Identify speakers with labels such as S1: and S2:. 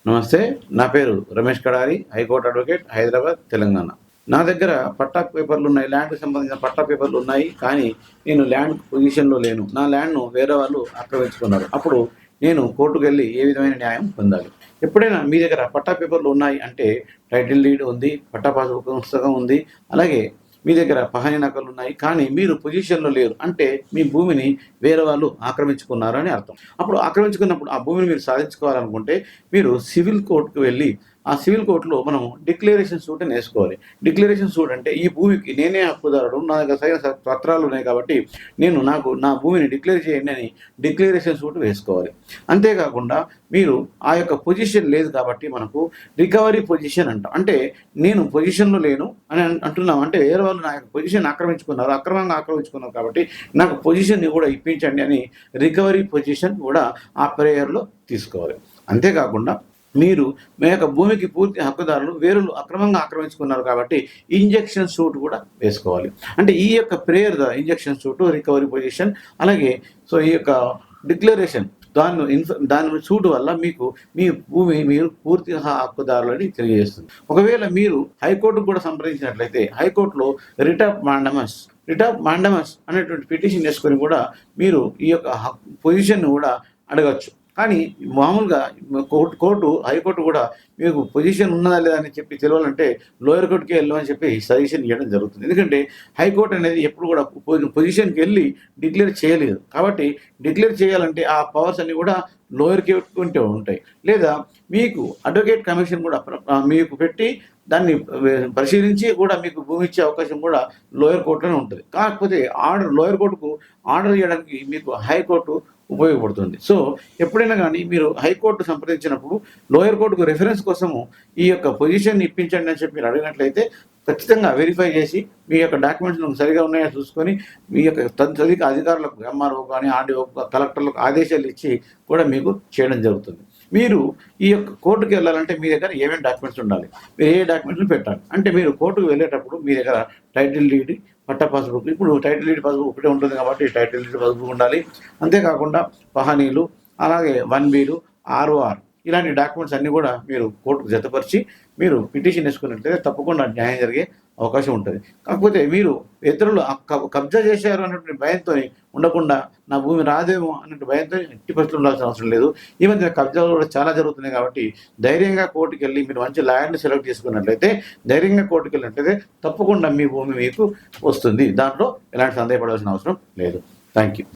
S1: నమస్తే. నా పేరు రమేష్ కడారి, హైకోర్టు అడ్వకేట్, హైదరాబాద్, తెలంగాణ. నా దగ్గర పట్టా పేపర్లున్నాయి. ల్యాండ్‌కి సంబంధించిన పట్టా పేపర్లున్నాయి. కానీ నేను ల్యాండ్ పొజిషన్‌లో లేను. నా ల్యాండ్‌ను వేరే వాళ్ళు ఆక్రమించుకున్నారు. అప్పుడు నేను కోర్టుకెళ్ళి ఏ విధమైన న్యాయం పొందాలి? ఎప్పుడైనా మీ దగ్గర పట్టా పేపర్లు ఉన్నాయి అంటే టైటిల్ డీడ్ ఉంది, పట్టా పాస్‌బుక్ పుస్తకం ఉంది. అలాగే మీ దగ్గర పహాణీ నకలున్నాయి. కానీ మీరు పొజిషన్‌లో లేరు. అంటే మీ భూమిని వేరే వాళ్ళు ఆక్రమించుకున్నారు అని అర్థం. అప్పుడు ఆక్రమించుకున్నప్పుడు ఆ భూమిని మీరు సాధించుకోవాలనుకుంటే మీరు సివిల్ కోర్ట్‌కి వెళ్ళి ఆ సివిల్ కోర్ట్‌లో మనం డిక్లరేషన్ సూట్ అని ఏసుకోవాలి. డిక్లరేషన్ సూట్ అంటే ఈ భూమికి నేనే హక్కుదారుడు. నా దగ్గర సరైన పత్రాలు ఉన్నాయి కాబట్టి నాకు నా భూమిని డిక్లేర్ చేయండి అని డిక్లరేషన్ సూట్ వేసుకోవాలి. అంతేకాకుండా మీరు ఆ యొక్క పొజిషన్ లేదు కాబట్టి మనకు రికవరీ పొజిషన్ అంటాం. అంటే నేను పొజిషన్‌లో లేను అని అంటున్నాం. అంటే వేరే వాళ్ళు నా యొక్క పొజిషన్ ఆక్రమించుకున్నారు. అక్రమంగా ఆక్రమించుకున్నారు కాబట్టి నాకు పొజిషన్‌ని కూడా ఇప్పించండి అని రికవరీ పొజిషన్ కూడా ఆ ప్రేయర్‌లో తీసుకోవాలి. అంతేకాకుండా మీరు మీ యొక్క భూమికి పూర్తి హక్కుదారులు వేరులు అక్రమంగా ఆక్రమించుకున్నారు కాబట్టి ఇంజెక్షన్ సూట్ కూడా వేసుకోవాలి. అంటే ఈ యొక్క prayer injection suit, recovery position అలాగే ఈ యొక్క డిక్లరేషన్ దాని సూట్ వల్ల మీకు మీ భూమి మీరు పూర్తి హక్కుదారులని తెలియజేస్తుంది. ఒకవేళ మీరు హైకోర్టుకు కూడా సంప్రదించినట్లయితే హైకోర్టులో రిట్ ఆఫ్ మాండమస్ అనేటువంటి పిటిషన్ వేసుకొని కూడా మీరు ఈ యొక్క పొజిషన్‌ని కూడా అడగొచ్చు. కానీ మామూలుగా హైకోర్టు కూడా మీకు పొజిషన్ ఉన్నదా లేదా అని చెప్పి తెలవాలంటే లోయర్ కోర్ట్‌కే వెళ్ళమని చెప్పి సజెషన్ ఇవ్వడం జరుగుతుంది. ఎందుకంటే హైకోర్టు అనేది ఎప్పుడు కూడా పొజిషన్‌కి వెళ్ళి డిక్లేర్ చేయలేదు. కాబట్టి డిక్లేర్ చేయాలంటే ఆ పవర్స్ అన్నీ కూడా లోయర్ కోర్ట్‌కే ఉంటాయి. లేదా మీకు అడ్వకేట్ కమిషన్ కూడా మీకు పెట్టి దాన్ని పరిశీలించి కూడా మీకు భూమి ఇచ్చే అవకాశం కూడా లోయర్ కోర్ట్‌లోనే ఉంటుంది. కాకపోతే లోయర్ కోర్ట్‌కు ఆర్డర్ ఇవ్వడానికి మీకు హైకోర్టు ఉపయోగపడుతుంది. ఎప్పుడైనా కానీ మీరు హైకోర్టు సంప్రదించినప్పుడు లోయర్ కోర్టుకు రిఫరెన్స్ కోసము ఈ యొక్క పొజిషన్ ఇప్పించండి అని చెప్పి మీరు అడిగినట్లయితే ఖచ్చితంగా వెరిఫై చేసి మీ యొక్క డాక్యుమెంట్స్ సరిగా ఉన్నాయో చూసుకొని మీ యొక్క తదిక అధికారులకు ఎంఆర్ఓ కానీ ఆర్డీఓ కలెక్టర్లకు ఆదేశాలు ఇచ్చి కూడా మీకు చేయడం జరుగుతుంది. మీరు ఈ యొక్క కోర్టుకి వెళ్ళాలంటే మీ దగ్గర ఏమేమి డాక్యుమెంట్స్ ఉండాలి, మీరు ఏ డాక్యుమెంట్స్‌ని పెట్టాలి అంటే మీరు కోర్టుకు వెళ్ళేటప్పుడు మీ దగ్గర టైటిల్ డీడ్, పట్టా పాస్‌బుక్. ఇప్పుడు టైటిల్ డీడ్ పాస్‌బుక్ ఒకటే ఉంటుంది కాబట్టి టైటిల్ డీడ్ పాస్‌బుక్ ఉండాలి. అంతేకాకుండా పహానీలు, అలాగే 1బీలు, ఆర్ఓఆర్ ఇలాంటి డాక్యుమెంట్స్ అన్నీ కూడా మీరు కోర్టుకు జతపరిచి మీరు పిటిషన్ వేసుకున్నట్లయితే తప్పకుండా న్యాయం జరిగే అవకాశం ఉంటుంది. కాకపోతే మీరు ఇతరులు కబ్జా చేశారు అన్నటువంటి భయంతో ఉండకుండా నా భూమి రాదేమో అన్నట్టు భయంతో ఎట్టి పరిస్థితుల్లో ఉండాల్సిన అవసరం లేదు. ఈ మధ్య కబ్జాలు కూడా చాలా జరుగుతున్నాయి కాబట్టి ధైర్యంగా కోర్టుకెళ్ళి మీరు మంచి లాయర్‌ని సెలెక్ట్ చేసుకున్నట్లయితే ధైర్యంగా కోర్టుకెళ్ళినట్లయితే తప్పకుండా మీ భూమి మీకు వస్తుంది. దాంట్లో ఎలాంటి సందేహపడాల్సిన అవసరం లేదు. Thank you.